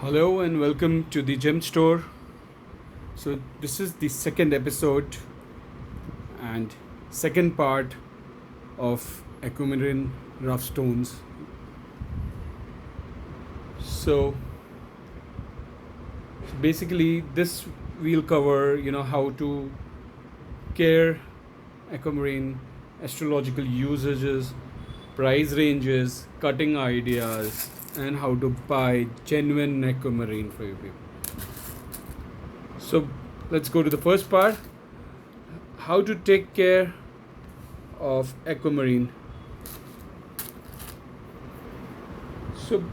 Hello and welcome to the Gem Store. So this is the second episode and second part of Aquamarine rough stones. So basically this we'll cover how to care aquamarine, astrological usages, price ranges, cutting ideas, and how to buy genuine aquamarine for you people. So let's go to the first part, how to take care of aquamarine. So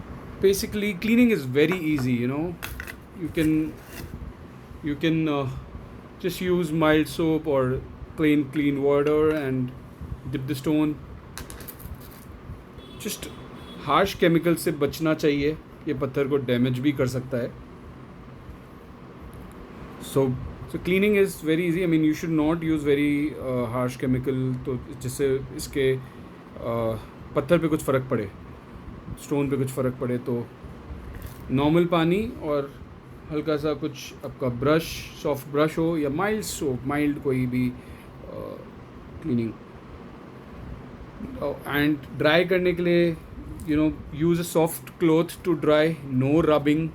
basically cleaning is very easy. You can just use mild soap or clean water and dip the stone. Just harsh chemical से बचना चाहिए, ये पत्थर को damage भी कर सकता है. So cleaning is very easy. I mean, you should not use very harsh chemical तो जिससे इसके पत्थर पे कुछ फ़र्क पड़े, स्टोन पे कुछ फ़र्क पड़े. तो नॉर्मल पानी और हल्का सा कुछ आपका ब्रश, सॉफ्ट ब्रश हो या माइल्ड सोप, माइल्ड कोई भी क्लीनिंग. एंड ड्राई करने के लिए use a soft cloth to dry, no rubbing.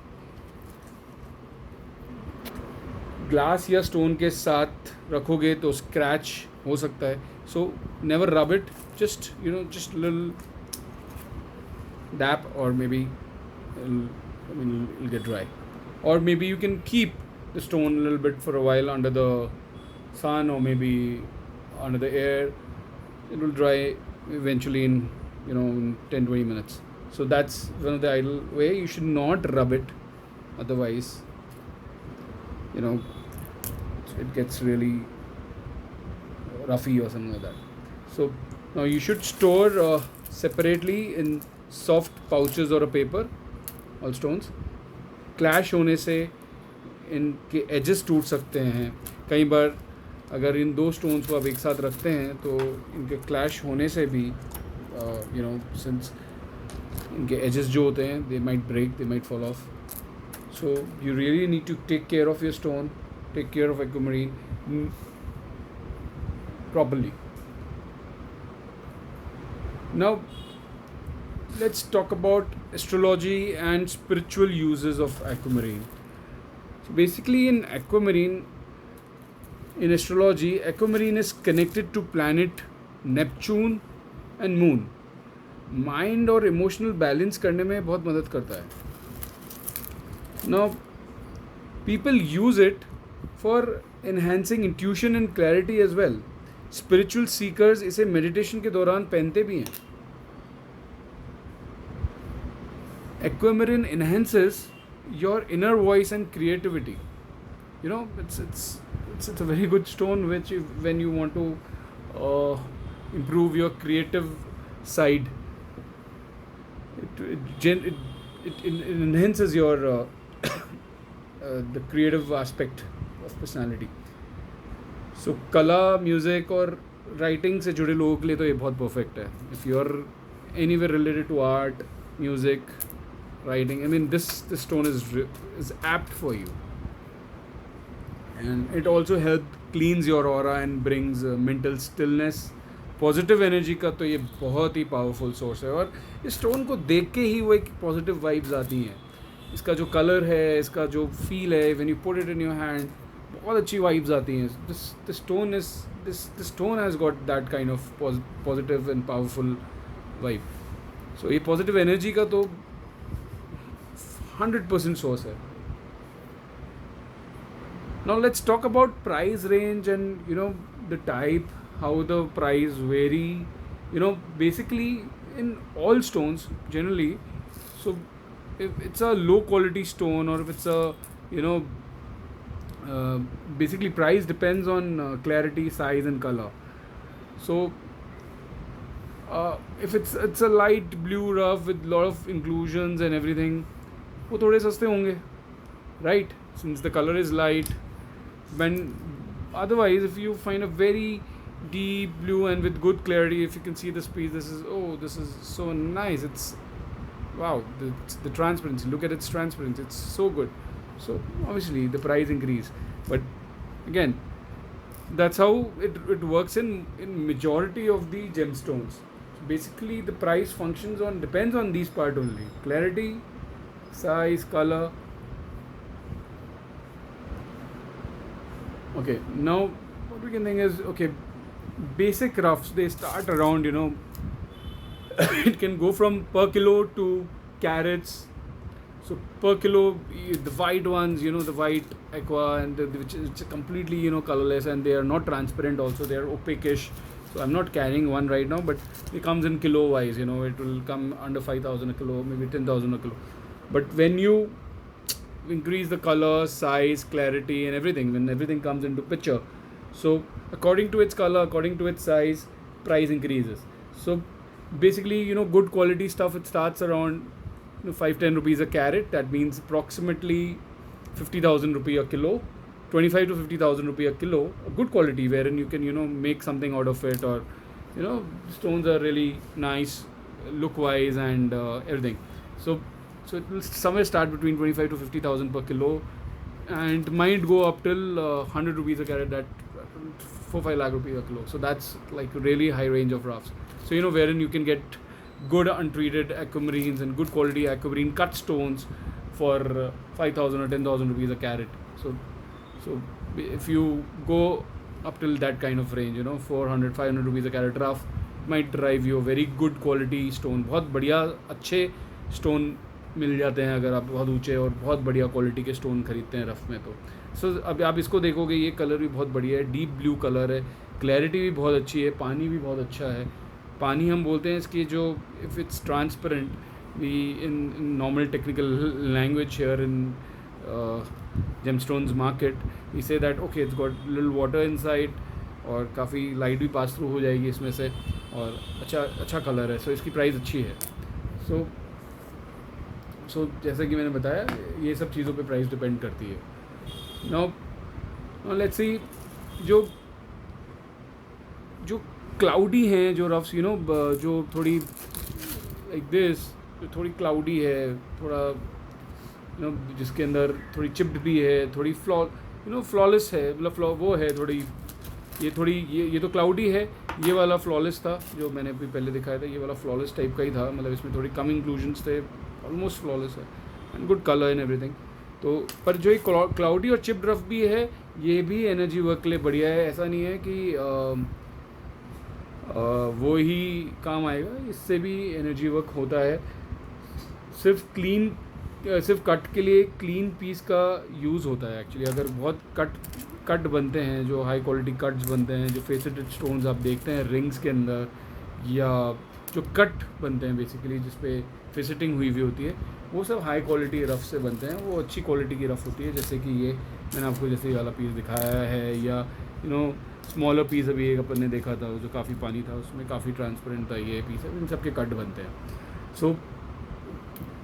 Glass या स्टोन के साथ रखोगे तो स्क्रैच हो सकता है. So never rub it, just little dap, or maybe it'll get dry. Or maybe you can keep the stone a little bit for a while under the sun, or maybe under the air. It will dry eventually in 10-20 minutes. So that's one of the ideal way. You should not rub it, otherwise it gets really roughy or something like that. So now you should store separately in soft pouches or a paper all stones. Clash होने से इनके edges टूट सकते हैं. कई बार अगर इन दो stones को आप एक साथ रखते हैं तो इनके क्लैश होने से भी सिंस इनके एजेस जो होते हैं, they might break, they might fall off. So you really need to take care of your stone, take care of aquamarine properly. Now let's talk about astrology and spiritual uses of aquamarine. So basically in astrology, aquamarine is connected to planet Neptune and moon. Mind और emotional balance करने में बहुत मदद करता है. Now people use it for enhancing intuition and clarity as well. Spiritual seekers इसे meditation के दौरान पहनते भी हैं. Aquamarine enhances your inner voice and creativity. It's a very good stone which when you want to improve your creative side, it enhances your the creative aspect of personality. So कला, music और writing से जुड़े लोगों के लिए तो ये बहुत परफेक्ट है. If you are anywhere related to art, music, writing, I mean this stone is apt for you. And it also helps cleans your aura and brings mental stillness. Positive energy का तो ये बहुत ही powerful source है. और इस stone को देख के ही वो एक पॉजिटिव वाइब्स आती हैं. इसका जो कलर है, इसका जो फील है, when you put it in your hand, बहुत अच्छी वाइब्स आती हैं. This stone has got that kind of positive and powerful vibe. So ये पॉजिटिव एनर्जी का तो 100% source है. Now let's talk about price range and the type, how the price vary. Basically in all stones generally, so if it's a low quality stone or if it's a basically price depends on clarity, size and color. So if it's a light blue rough with lot of inclusions and everything, वो थोड़े सस्ते होंगे, right, since the color is light. When otherwise if you find a very deep blue and with good clarity, if you can see this piece, this is so nice. It's wow, the transparency, look at its transparency, it's so good. So obviously the price increase, but again, that's how it works in majority of the gemstones. So basically the price functions on, depends on these part only: clarity, size, color. Okay, now what we can think is, okay, basic roughs, they start around, it can go from per kilo to carats. So per kilo, the white ones, the white aqua, and which is completely, colorless, and they are not transparent also, they are opaquish. So I'm not carrying one right now, but it comes in kilo wise, it will come under 5,000 a kilo, maybe 10,000 a kilo. But when you increase the color, size, clarity, and everything, when everything comes into picture, so according to its color, according to its size, price increases. So basically, good quality stuff, it starts around 5-10 rupees a carat. That means approximately 50,000 rupee a kilo, 25 to 50,000 rupee a kilo, a good quality, wherein you can make something out of it, or stones are really nice look wise and everything. So it will somewhere start between 25 to 50,000 per kilo, and might go up till 100 rupees a carat, that 4-5 lakh rupees a kilo. So that's like a really high range of roughs. So wherein you can get good untreated aquamarines and good quality aquamarine cut stones for 5,000 or 10,000 rupees a carat. So if you go up till that kind of range, 400-500 rupees a carat rough might drive you a very good quality stone. बहुत बढ़िया अच्छे stone मिल जाते हैं अगर आप बहुत ऊंचे और बहुत बढ़िया क्वालिटी के स्टोन खरीदते हैं रफ़ में तो. सो अब आप इसको देखोगे, ये कलर भी बहुत बढ़िया है, डीप ब्लू कलर है, क्लैरिटी भी बहुत अच्छी है, पानी भी बहुत अच्छा है. पानी हम बोलते हैं इसकी जो, if it's transparent, we in normal technical language here in gemstones market we say that okay it's got little water inside, और काफ़ी लाइट भी पास थ्रू हो जाएगी इसमें से, और अच्छा कलर है. सो इसकी प्राइस अच्छी है. सो जैसे कि मैंने बताया, ये सब चीज़ों पे प्राइस डिपेंड करती है. नाउ लेट्स सी, जो क्लाउडी हैं जो रफ्स, जो थोड़ी लाइक दिस, जो थोड़ी क्लाउडी है, थोड़ा जिसके अंदर थोड़ी चिप्ड भी है, थोड़ी फ्लॉलेस है, मतलब वो है थोड़ी, ये तो क्लाउडी है. ये वाला फ्लॉलेस था जो मैंने अभी पहले दिखाया था, ये वाला फ्लॉलेस टाइप का ही था, मतलब इसमें थोड़ी कम इंक्लूजन्स थे, ऑलमोस्ट फ्लॉलेस है and good colour and everything. तो पर जो ये क्लाउडी और चिप्ड रफ भी है, ये भी एनर्जी वर्क के लिए बढ़िया है. ऐसा नहीं है कि वो ही काम आएगा, इससे भी एनर्जी वर्क होता है. सिर्फ कट के लिए क्लीन पीस का यूज़ होता है एक्चुअली. अगर बहुत कट बनते हैं, जो हाई क्वालिटी कट्स बनते हैं, जो फेसेटेड स्टोन्स आप देखते हैं रिंग्स के अंदर, या जो कट बनते हैं बेसिकली जिस पे फेसेटिंग हुई होती है, वो सब हाई क्वालिटी रफ़ से बनते हैं. वो अच्छी क्वालिटी की रफ़ होती है, जैसे कि ये मैंने आपको जैसे वाला पीस दिखाया है, या स्मॉलर पीस अभी एक अपन ने देखा था जो काफ़ी पानी था, उसमें काफ़ी ट्रांसपेरेंट था. ये पीस है, इन सब के कट बनते हैं. सो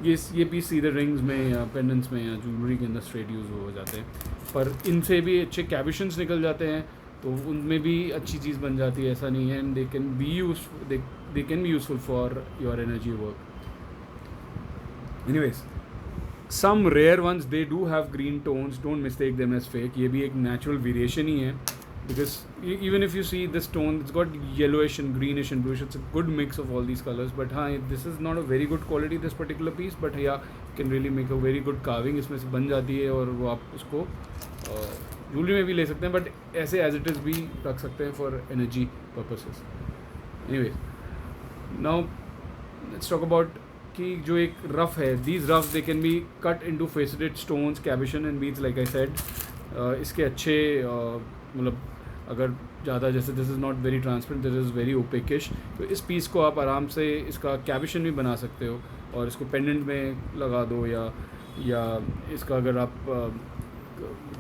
ये पीस सीधे रिंग्स में या पेंडेंट्स में या ज्वेलरी के अंदर स्ट्रेट यूज़ हो जाते हैं. पर इनसे भी अच्छे कैबिशंस निकल जाते हैं, तो उनमें भी अच्छी चीज़ बन जाती है. ऐसा नहीं है, and they can be useful for your energy work. Anyways, some rare ones, they do have green tones. Don't mistake them as fake. ये भी एक natural variation ही है, because even if you see this tone, it's got yellowish and greenish and bluish. It's a good mix of all these colors. But हाँ, this is not a very good quality, this particular piece. But yeah, you can really make a very good carving. इसमें से बन जाती है, और वो आप उसको ज्वेलरी में भी ले सकते हैं, बट ऐसे as it is भी रख सकते हैं for energy purposes. Anyways, now let's talk about कि जो एक रफ़ है, these rough they can be cut into faceted stones, cabochon and beads, like I said. इसके अच्छे मतलब अगर ज़्यादा, जैसे this is not very transparent, this is very opaquish, तो इस पीस को आप आराम से इसका कैबिशन भी बना सकते हो, और इसको पेंडेंट में लगा दो, या इसका अगर आप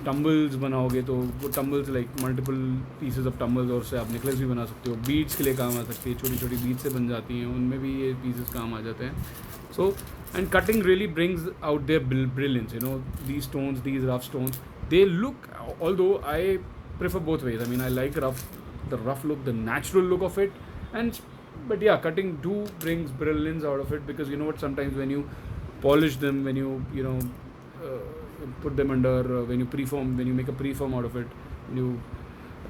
टम्बल्स बनाओगे तो वो tumbles like multiple pieces of tumbles, और उससे आप नेकलेस भी बना सकते हो. बीड्स के लिए काम आ सकती है, छोटी छोटी बीड्स से बन जाती हैं, उनमें भी ये पीसेस काम आ जाते हैं. So and cutting really brings out their brilliance. These stones, these rough stones, they look, although I prefer both ways. I mean, I like the rough look, the natural look of it, and but yeah, cutting do brings brilliance out of it, because you know what, sometimes when you polish them, when you know put them under when you preform, when you make a preform out of it, you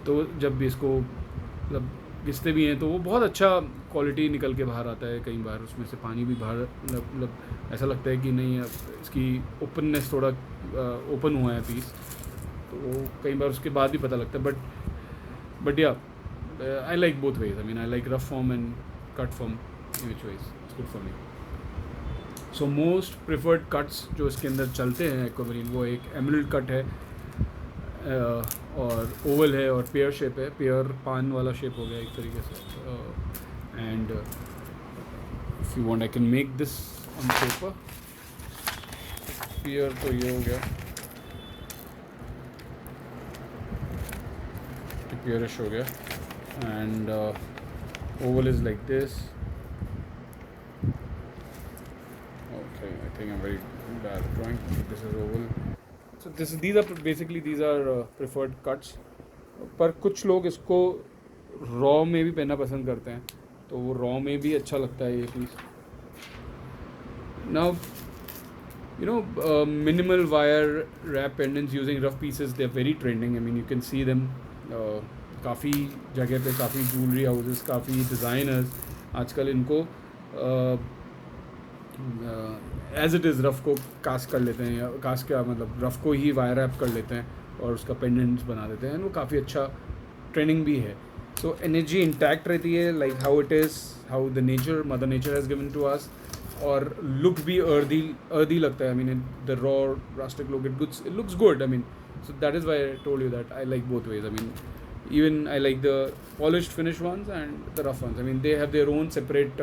तो जब भी इसको मतलब घिसते भी हैं तो वो बहुत अच्छा क्वालिटी निकल के बाहर आता है। कई बार उसमें से पानी भी बाहर मतलब ऐसा लगता है कि नहीं, अब इसकी ओपननेस थोड़ा ओपन हुआ है पीस, तो वो कई बार उसके बाद भी पता लगता है। बट या आई like both ways, I mean I like rough form and cut form, in which ways it's good for me. So most preferred cuts जो इसके अंदर चलते हैं एक्वामरीन, वो एक एमरल्ड कट है और ओवल है और पेयर शेप है, पेयर पान वाला शेप हो गया एक तरीके से। And if you want I can make this on paper. Pair तो ये हो गया, पेयरिश हो गया, and Oval is like this. Okay, I think I'm very bad at drawing. This is oval. So these are basically preferred cuts. पर कुछ लोग इसको रॉ में भी पहनना पसंद करते हैं, तो वो रॉ में भी अच्छा लगता है ये piece. Now, you know, minimal wire wrap pendants using rough pieces, they're very trending. I mean, you can see them काफ़ी जगह पे, काफ़ी ज्वेलरी हाउसेस, काफ़ी डिज़ाइनर्स आजकल इनको एज इट इज़ रफ़ को कास्ट कर लेते हैं, या कास्ट क्या मतलब रफ़ को ही वायर रैप कर लेते हैं और उसका पेंडेंट्स बना देते हैं। वो काफ़ी अच्छा ट्रेंडिंग भी है। सो एनर्जी इंटैक्ट रहती है, like how it is, how the nature, mother nature has given to us, और लुक भी अर्दी लगता है। I mean the raw rustic look, it looks good. I mean so that is why I told you that I like both ways. I mean even I like the polished finished ones and the rough ones. I mean they have their own separate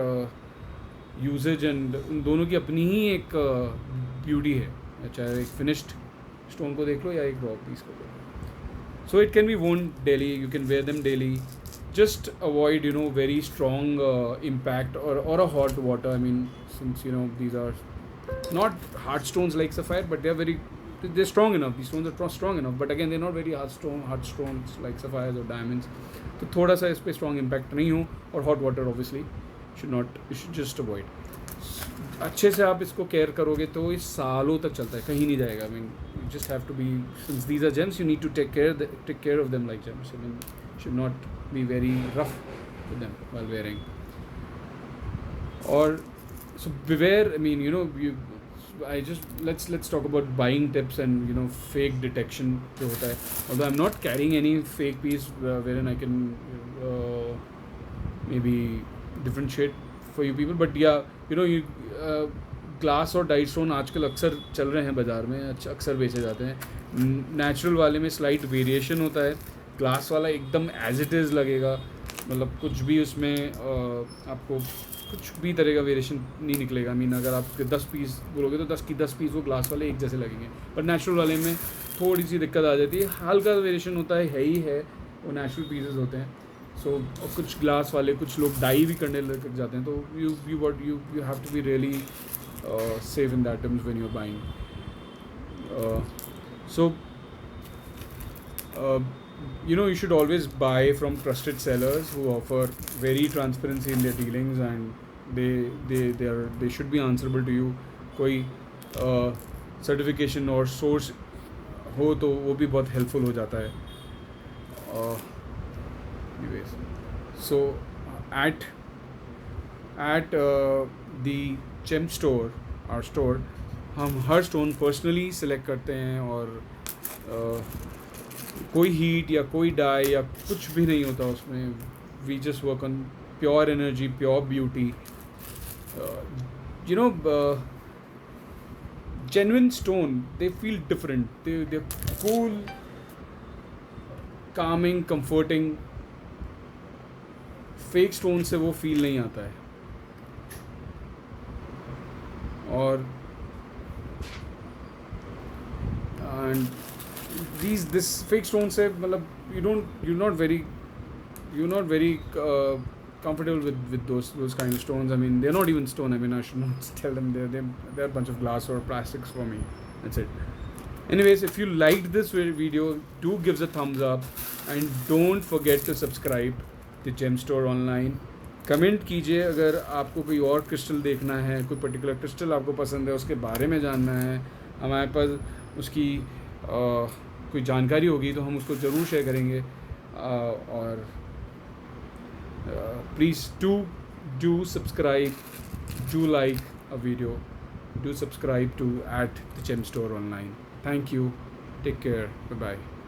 uses, and उन दोनों की अपनी ही एक beauty है, चाहे एक finished stone को देख लो या एक रॉ पीस को देख लो। So it can be worn daily, you can wear them daily, just avoid you know very strong impact और a hot water. I mean since you know these are not hard stones like sapphire, but they are very, they're strong enough, these stones are strong enough, but again they're not very hard stones like sapphires or diamonds, तो थोड़ा सा इस पर strong impact नहीं हो, और hot water obviously you should just avoid। अच्छे से आप इसको केयर करोगे तो ये सालों तक चलता है, कहीं नहीं जाएगा। I mean you just have to be, since these are gems, you need to take care of them like gems। I mean you should not be very rough with them while wearing, or so beware। I mean you know let's talk about buying tips and you know fake detection जो होता है। Although I'm not carrying any fake piece wherein I can maybe differentiate for you people, but yeah you know glass और died stone आजकल अक्सर चल रहे हैं बाज़ार में, अक्सर बेचे जाते हैं। नेचुरल वाले में स्लाइट वेरिएशन होता है, ग्लास वाला एकदम एज इट इज़ लगेगा, मतलब कुछ भी उसमें आपको कुछ भी तरह का वेरिएशन नहीं निकलेगा। आई मीन अगर आप 10 पीस बोलोगे तो 10 की 10 पीस वो ग्लास वाले एक जैसे लगेंगे, पर नेचुरल वाले में थोड़ी सी दिक्कत आ जाती है, हल्का वेरिएशन होता है ही है, वो नेचुरल पीसेस होते हैं। सो और कुछ ग्लास वाले, कुछ लोग डाई भी करने लग जाते हैं, तो you have to be really safe in that terms when you are buying. So you know you should always buy from trusted sellers who offer very transparency in their dealings, and they should be answerable to you। कोई certification और source हो तो वो भी बहुत helpful हो जाता है। anyways, so at the gem store, our store, हम हर stone personally select करते हैं, और कोई हीट या कोई डाई या कुछ भी नहीं होता उसमें। We just work on pure energy, pure beauty. You know genuine stone, they feel different, they cool, calming, comforting. Fake stone से वो फील नहीं आता है। और एंड this fake stone से मतलब you're not very comfortable with those kind of stones. I mean they're not even stone. I mean I should not tell them they're a bunch of glass or plastics for me. That's it. Anyways, if you liked this video, do give us a thumbs up, and don't forget to subscribe to Gem Store Online. Comment कीजिए अगर आपको कोई और crystal देखना है, कोई particular crystal आपको पसंद है, उसके बारे में जानना है, हमारे पास उसकी कोई जानकारी होगी तो हम उसको ज़रूर शेयर करेंगे। और please do subscribe, do like a video, do subscribe to at the Gem Store Online. Thank you. Take care. Bye bye.